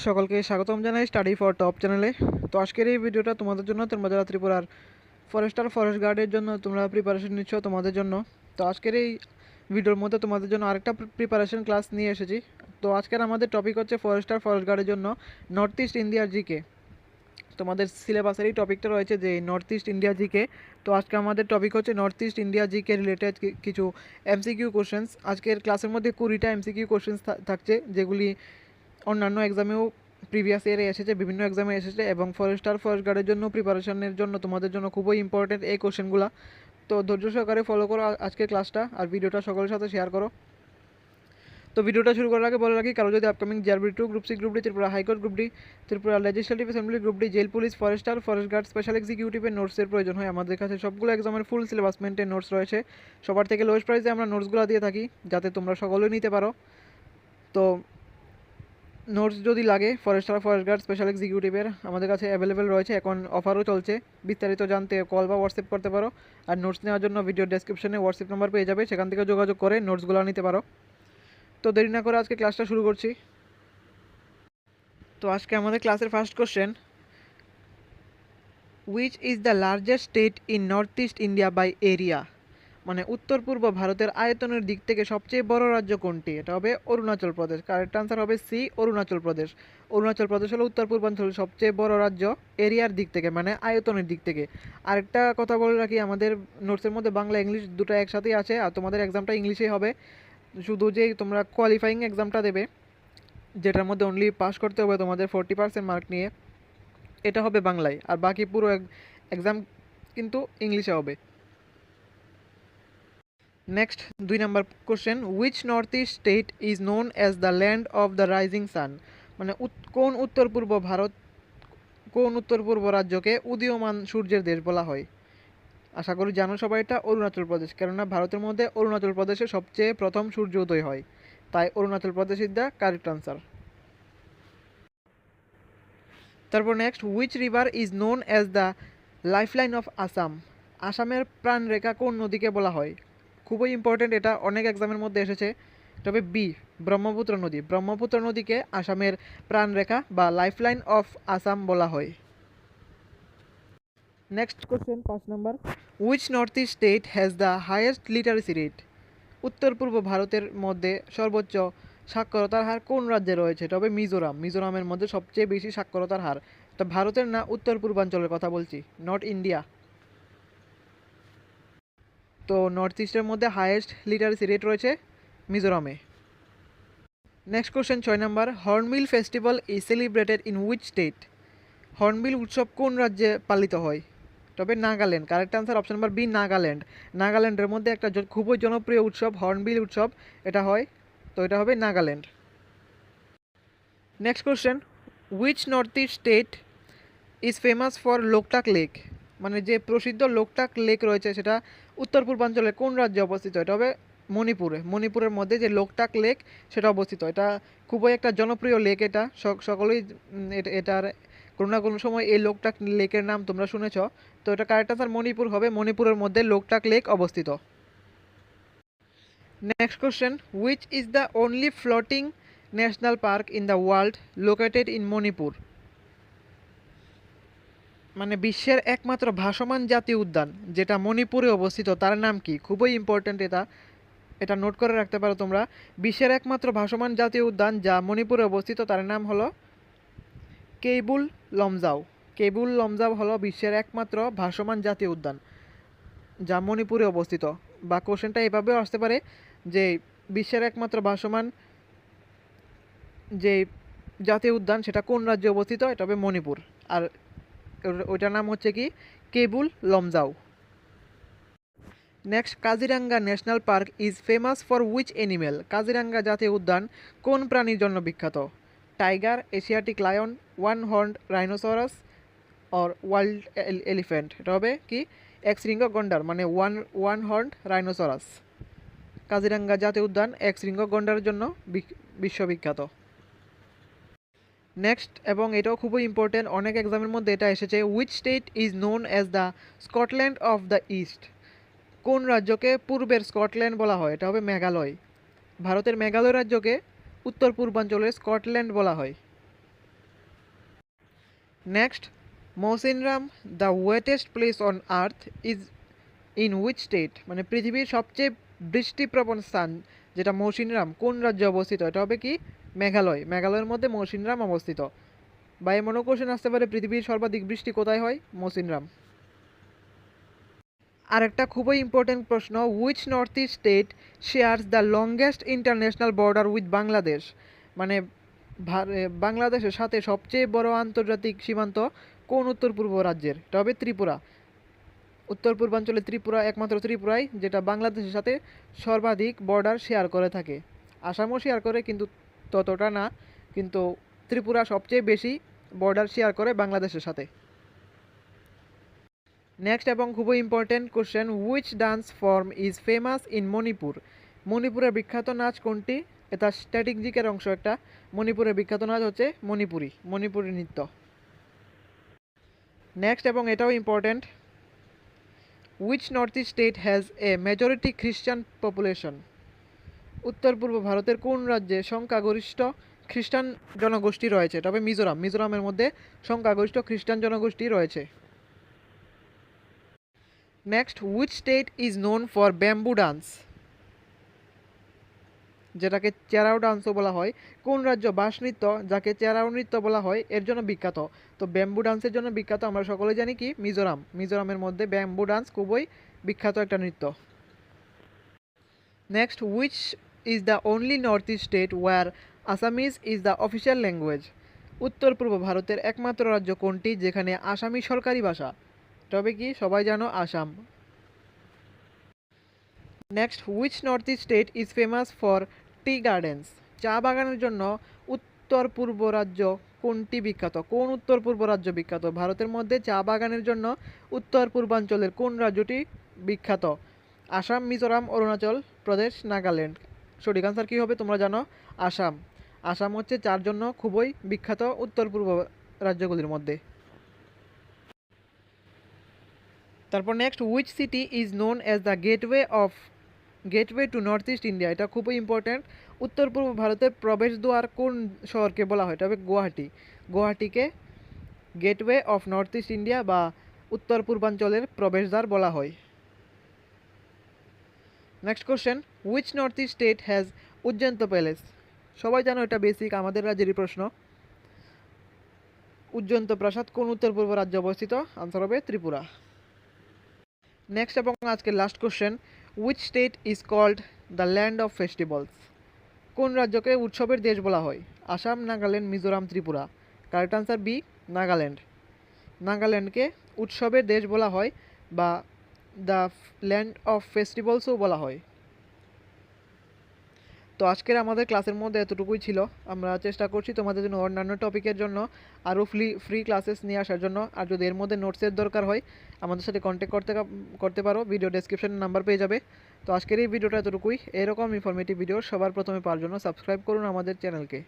সকলকে স্বাগতম জানাই স্টাডি ফর টপ চ্যানেলে। তো আজকের এই ভিডিওটা তোমাদের জন্য, তোমরা যারা ত্রিপুরার ফরেস্ট গার্ডের জন্য তোমরা প্রিপারেশন নিচ্ছ তোমাদের জন্য। তো আজকের এই ভিডিওর মধ্যে তোমাদের জন্য আরেকটা প্রিপারেশন ক্লাস নিয়ে এসেছি। তো আজকের আমাদের টপিক হচ্ছে ফরেস্ট গার্ডের জন্য নর্থ ইস্ট ইন্ডিয়ার জিকে। তোমাদের সিলেবাসের এই টপিকটা রয়েছে যে নর্থ ইস্ট ইন্ডিয়া জিকে। তো আজকে আমাদের টপিক হচ্ছে north east India GK related কিছু এমসিকিউ কোশ্চেন্স। আজকের ক্লাসের মধ্যে 20টা এমসিকিউ কোশ্চেন্স থাকছে, যেগুলি অন্যান্য এক্সামেও প্রিভিয়াস ইয়ারে এসেছে, বিভিন্ন এক্সামে এসেছে, এবং ফরেস্ট গার্ডের জন্য প্রিপারেশনের জন্য তোমাদের জন্য খুবই ইম্পর্টেন্ট এই কোশ্চেনগুলো। তো ধৈর্য সহকারে ফলো করো আজকের ক্লাসটা, আর ভিডিওটা সকলের সাথে শেয়ার করো। তো ভিডিওটা শুরু করার আগে বলে রাখি, কারো যদি upcoming JRB 2, group C, group D, Tripura high court group D, Tripura legislative assembly group D, jail police, forest guard, special এক্সিকিউটিভের নোটসের প্রয়োজন হয়, আমাদের কাছে সবগুলো এক্সামের ফুল সিলেবাস মেন্টেন নোটস রয়েছে। সবার থেকে লোয়েস্ট প্রাইসে আমরা নোটসগুলো দিয়ে থাকি, যাতে তোমরা সকলেই নিতে পারো। তো নোটস যদি লাগে ফরেস্ট গার্ড, স্পেশাল এক্সিকিউটিভের আমাদের কাছে অ্যাভেলেবেল রয়েছে, এখন অফারও চলছে। বিস্তারিত জানতে কল বা হোয়াটসঅ্যাপ করতে পারো। আর নোটস নেওয়ার জন্য ভিডিও ডেসক্রিপশনে হোয়াটসঅ্যাপ নাম্বার পেয়ে যাবে, সেখান থেকে যোগাযোগ করে নোটসগুলো নিতে পারো। তো দেরি না করে আজকে ক্লাসটা শুরু করছি। তো আজকে আমাদের ক্লাসের first question, which is the largest state in North east India by area? মানে উত্তর পূর্ব ভারতের আয়তনের দিক থেকে সবচেয়ে বড় রাজ্য কোনটি? এটা হবে অরুণাচল প্রদেশ। কারেক্ট আনসার হবে সি, অরুণাচল প্রদেশ। অরুণাচল প্রদেশ হলো উত্তর পূর্বাঞ্চলের সবচেয়ে বড় রাজ্য এরিয়ার দিক থেকে, মানে আয়তনের দিক থেকে। আরেকটা কথা বলে রাখি, আমাদের নোটসের মধ্যে বাংলা ইংলিশ দুটো একসাথেই আছে, আর তোমাদের এক্সামটা ইংলিশেই হবে। শুধু যে তোমরা কোয়ালিফাইং এক্সামটা দেবে, যেটার মধ্যে অনলি পাস করতে হবে তোমাদের 40% মার্ক নিয়ে, এটা হবে বাংলায়, আর বাকি পুরো এক্সাম কিন্তু ইংলিশে হবে। Next 2 number question, which north east state is known as the land of the rising sun? মানে কোন উত্তর পূর্ব রাজ্যকে উদীয়মান সূর্যের দেশ বলা হয়? আশা করি জানো সবাই, এটা অরুণাচল প্রদেশ। কেননা ভারতের মধ্যে অরুণাচল প্রদেশে সবচেয়ে প্রথম সূর্য উদয় হয়, তাই Arunachal Pradesh is the correct answer. তারপর next, which river is known as the lifeline of Assam? আসামের প্রাণরেখা কোন নদীকে বলা হয়? খুবই ইম্পর্টেন্ট, এটা অনেক এক্সামের মধ্যে এসেছে। তবে বি, ব্রহ্মপুত্র নদী। ব্রহ্মপুত্র নদীকে আসামের প্রাণরেখা বা লাইফলাইন অফ আসাম বলা হয়। Next question 5 number, which north east state has the highest literacy rate? উত্তর পূর্ব ভারতের মধ্যে সর্বোচ্চ সাক্ষরতার হার কোন রাজ্যে রয়েছে? তবে মিজোরাম। মিজোরামের মধ্যে সবচেয়ে বেশি সাক্ষরতার হার। তো ভারতের না, উত্তর পূর্বাঞ্চলের কথা বলছি, নট ইন্ডিয়া। তো নর্থ ইস্টের মধ্যে হাইয়েস্ট লিটারেসি রেট রয়েছে মিজোরামে। Next question 6 number, hornbill festival is celebrated in which state? Hornbill উৎসব কোন রাজ্যে পালিত হয়? তবে Nagaland. Correct answer option number B, Nagaland. নাগাল্যান্ডের মধ্যে একটা খুবই জনপ্রিয় উৎসব হর্নবিল উৎসব, এটা হয়। তো এটা হবে Nagaland. Next question, which north east state is famous for Loktak lake? মানে যে প্রসিদ্ধ লোকটাক লেক রয়েছে সেটা উত্তর পূর্বাঞ্চলের কোন রাজ্যে অবস্থিত? এটা হবে মণিপুরে। মণিপুরের মধ্যে যে লোকটাক লেক সেটা অবস্থিত। এটা খুবই একটা জনপ্রিয় লেক, এটা সকলেই এটার কোনো না কোনো সময় এই লোকটাক লেকের নাম তোমরা শুনেছ। তো এটা কারেক্ট আনসার মণিপুর হবে, মণিপুরের মধ্যে লোকটাক লেক অবস্থিত। Next question, which is the only floating national park in the world located in Manipur? মানে বিশ্বের একমাত্র ভাসমান জাতীয় উদ্যান যেটা মণিপুরে অবস্থিত, তার নাম কি? খুবই ইম্পর্ট্যান্ট, এটা এটা নোট করে রাখতে পারো তোমরা। বিশ্বের একমাত্র ভাসমান জাতীয় উদ্যান যা মণিপুরে অবস্থিত, তার নাম হলো কেইবুল লমজাও। কেইবুল লমজাও হলো বিশ্বের একমাত্র ভাসমান জাতীয় উদ্যান যা মণিপুরে অবস্থিত। বা কোশ্চেনটা এভাবেও আসতে পারে যে বিশ্বের একমাত্র ভাসমান যে জাতীয় উদ্যান সেটা কোন রাজ্যে অবস্থিত? এটা হবে মণিপুর, আর ওইটার নাম হচ্ছে কি Keibul Lamjao. Next, Kaziranga national park is famous for which animal? Kaziranga জাতীয় উদ্যান কোন প্রাণীর জন্য বিখ্যাত? Tiger, Asiatic lion, one horned rhinoceros or wild elephant? এটা হবে কি এক শৃঙ্গ গন্ডার, মানে ওয়ান হর্নড রাইনোসরাস। কাজিরাঙ্গা জাতীয় উদ্যান এক শৃঙ্গ গন্ডারের জন্য বিশ্ববিখ্যাত। নেক্সট, এবং এটাও খুবই ইম্পর্টেন্ট, অনেক এক্সামের মধ্যে এটা এসেছে, which state is known as the Scotland of the east? কোন রাজ্যকে পূর্বের স্কটল্যান্ড বলা হয়? এটা হবে মেঘালয়। ভারতের মেঘালয় রাজ্যকে উত্তর পূর্বাঞ্চলের স্কটল্যান্ড বলা হয়। Next, Mawsynram the wettest place on earth is in which state, মানে পৃথিবীর সবচেয়ে বৃষ্টিপ্রবণ স্থান যেটা মৌসিনরাম কোন রাজ্যে অবস্থিত? এটা হবে কি মেঘালয়। মেঘালয়ের মধ্যে মৌসিনরাম অবস্থিত। বা এমনও কোশ্চেন আসতে পারে পৃথিবীর সর্বাধিক বৃষ্টি কোথায় হয়? মৌসিনরাম। আরেকটা খুবই ইম্পর্টেন্ট প্রশ্ন, which north east state shares the longest international border with Bangladesh, মানে বাংলাদেশের সাথে সবচেয়ে বড় আন্তর্জাতিক সীমান্ত কোন উত্তর পূর্ব রাজ্যের? এটা হবে ত্রিপুরা। উত্তর পূর্বাঞ্চলে ত্রিপুরা, একমাত্র ত্রিপুরাই যেটা বাংলাদেশের সাথে সর্বাধিক বর্ডার শেয়ার করে থাকে। আসামও শেয়ার করে কিন্তু ততটা না, কিন্তু ত্রিপুরা সবচেয়ে বেশি বর্ডার শেয়ার করে বাংলাদেশের সাথে। নেক্সট এবং খুবই important question, which dance form is famous in Manipur? মণিপুরের বিখ্যাত নাচ কোনটি? এটা স্ট্র্যাটেজিকের অংশ একটা। মণিপুরের বিখ্যাত নাচ হচ্ছে মণিপুরি নৃত্য। নেক্সট এবং এটাও important, which north east state has a majority খ্রিস্টান পপুলেশন? উত্তর পূর্ব ভারতের কোন রাজ্যে সংখ্যাগরিষ্ঠ খ্রিস্টান জনগোষ্ঠী রয়েছে? তবে মিজোরাম। মিজোরামের মধ্যে সংখ্যাগরিষ্ঠ খ্রিস্টান জনগোষ্ঠী রয়েছে। Next, which state is known for bamboo dance, যেটাকে চেরাও ডান্সও বলা হয়? কোন রাজ্য বাঁশ নৃত্য, যাকে চেরাও নৃত্য বলা হয়, এর জন্য বিখ্যাত? তো ব্যাম্বু ডান্সের জন্য বিখ্যাত আমরা সকলে জানি কি মিজোরাম। মিজোরামের মধ্যে ব্যাম্বু ডান্স খুবই বিখ্যাত একটা নৃত্য। Next, which is the only North east state where Assamese is the official language? উত্তর পূর্ব ভারতের একমাত্র রাজ্য কোনটি যেখানে আসামি সরকারি ভাষা? তবে কি সবাই জানো Assam. Next, which north east state is famous for T gardens? চা বাগানের জন্য উত্তর পূর্ব রাজ্য কোনটি বিখ্যাত? কোন উত্তর পূর্ব রাজ্য বিখ্যাত? ভারতের মধ্যে চা বাগানের জন্য উত্তর পূর্বাঞ্চলের কোন রাজ্যটি বিখ্যাত? আসাম, মিজোরাম, অরুণাচল প্রদেশ, নাগাল্যান্ড। সঠিক আনসার কী হবে তোমরা জানো? আসাম। আসাম হচ্ছে চার জন্য খুবই বিখ্যাত উত্তর পূর্ব রাজ্যগুলির মধ্যে। তারপর next, which city is known as the gateway to north east India? এটা খুবই ইম্পর্ট্যান্ট। উত্তর পূর্ব ভারতের প্রবেশদ্বার কোন শহরকে বলা হয়? এটা হবে গুয়াহাটি। গুয়াহাটিকে gateway of north east India বা উত্তর পূর্বাঞ্চলের প্রবেশদ্বার বলা হয়। Next question, which north east state has Ujjayanta palace? সবাই জানো এটা বেসিক আমাদের রাজ্যেরই প্রশ্ন। উজ্জয়ন্ত প্রাসাদ কোন উত্তর পূর্ব রাজ্যে অবস্থিত? আনসার হবে ত্রিপুরা। নেক্সট এবং আজকের last question, which state is called the land of festivals? কোন রাজ্যকে উৎসবের দেশ বলা হয়? Assam, Nagaland, Mizoram, Tripura. Correct answer B, Nagaland. নাগাল্যান্ডকে উৎসবের দেশ বলা হয় বা দ্য ল্যান্ড অফ ফেস্টিভ্যালসও বলা হয়। তো আজকের আমাদের ক্লাসের মধ্যে এতটুকুই ছিল। আমরা চেষ্টা করছি তোমাদের জন্য অন্যান্য টপিকের জন্য আরও ফ্রি ক্লাসেস নিয়ে আসার জন্য। আর যদি এর মধ্যে নোটসের দরকার হয় আমাদের সাথে কন্ট্যাক্ট করতে পারো, ভিডিও ডেসক্রিপশনে নাম্বার পেয়ে যাবে। তো আজকের এই ভিডিওটা এতটুকুই। এরকম ইনফরমেটিভ ভিডিও সবার প্রথমে পাওয়ার জন্য সাবস্ক্রাইব করুন আমাদের চ্যানেলকে।